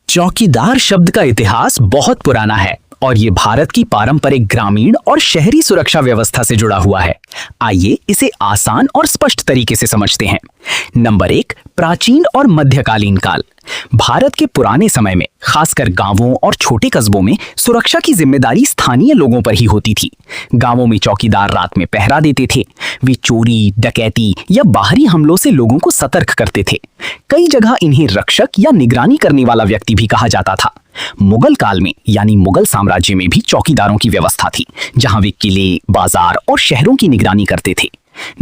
चौकीदार शब्द का इतिहास बहुत पुराना है और ये भारत की पारंपरिक ग्रामीण और शहरी सुरक्षा व्यवस्था से जुड़ा हुआ है। आइए इसे आसान और स्पष्ट तरीके से समझते हैं। नंबर 1, प्राचीन और मध्यकालीन काल। भारत के पुराने समय में खासकर गांवों और छोटे कस्बों में सुरक्षा की जिम्मेदारी स्थानीय लोगों पर ही होती थी। गांवों में चौकीदार रात में पहरा देते थे। वे चोरी, डकैती या बाहरी हमलों से लोगों को सतर्क करते थे। कई जगह इन्हें रक्षक या निगरानी करने वाला व्यक्ति भी कहा जाता था। मुगल काल में यानी मुगल साम्राज्य में भी चौकीदारों की व्यवस्था थी, जहां वे किले, बाजार और शहरों की निगरानी करते थे।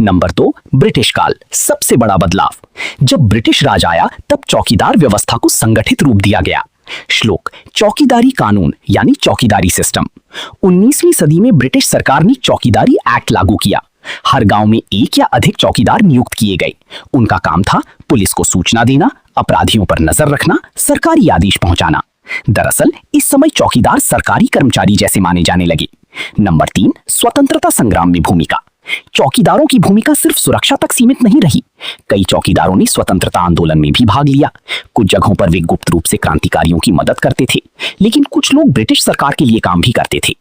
नंबर 2, ब्रिटिश काल। सबसे बड़ा बदलाव। जब ब्रिटिश राज आया तब चौकीदार व्यवस्था को संगठित रूप दिया गया। श्लोक चौकीदारी कानून यानी चौकीदारी सिस्टम। 19वीं सदी में ब्रिटिश सरकार ने चौकीदारी एक्ट लागू किया। हर गांव में एक या अधिक चौकीदार नियुक्त किए गए। उनका काम था पुलिस को सूचना देना, अपराधियों पर नजर रखना, सरकारी आदेश पहुंचाना। दरअसल इस समय चौकीदार सरकारी कर्मचारी जैसे माने जाने लगे। नंबर 3, स्वतंत्रता संग्राम में भूमिका। चौकीदारों की भूमिका सिर्फ सुरक्षा तक सीमित नहीं रही। कई चौकीदारों ने स्वतंत्रता आंदोलन में भी भाग लिया। कुछ जगहों पर वे गुप्त रूप से क्रांतिकारियों की मदद करते थे, लेकिन कुछ लोग ब्रिटिश सरकार के लिए काम भी करते थे।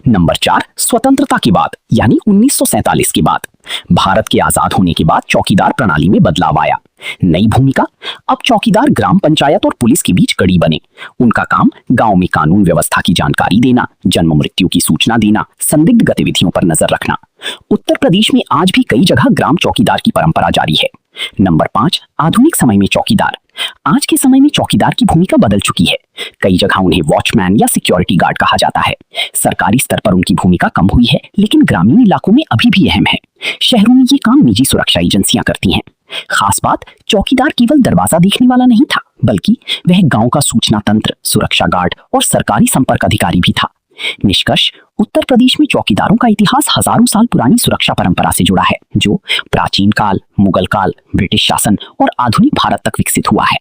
नंबर 4, स्वतंत्रता के बाद यानी 1947 के बाद। भारत के आजाद होने के बाद चौकीदार प्रणाली में बदलाव आया। नई भूमिका। अब चौकीदार ग्राम पंचायत और पुलिस के बीच कड़ी बने। उनका काम गांव में कानून व्यवस्था की जानकारी देना, जन्म मृत्यु की सूचना देना, संदिग्ध गतिविधियों पर नजर रखना। उत्तर प्रदेश में आज भी कई जगह ग्राम चौकीदार की परंपरा जारी है। नंबर 5, आधुनिक समय में चौकीदार। आज के समय में चौकीदार की भूमिका बदल चुकी है। कई जगह उन्हें वॉचमैन या सिक्योरिटी गार्ड कहा जाता है। सरकारी स्तर पर उनकी भूमिका कम हुई है, लेकिन ग्रामीण इलाकों में अभी भी अहम है। शहरों में ये काम निजी सुरक्षा एजेंसियां करती हैं। खास बात, चौकीदार केवल दरवाजा देखने वाला नहीं था, बल्कि वह गांव का सूचना तंत्र, सुरक्षा गार्ड और सरकारी संपर्क अधिकारी भी था। निष्कर्ष, उत्तर प्रदेश में चौकीदारों का इतिहास हजारों साल पुरानी सुरक्षा परंपरा से जुड़ा है, जो प्राचीन काल, मुगल काल, ब्रिटिश शासन और आधुनिक भारत तक विकसित हुआ है।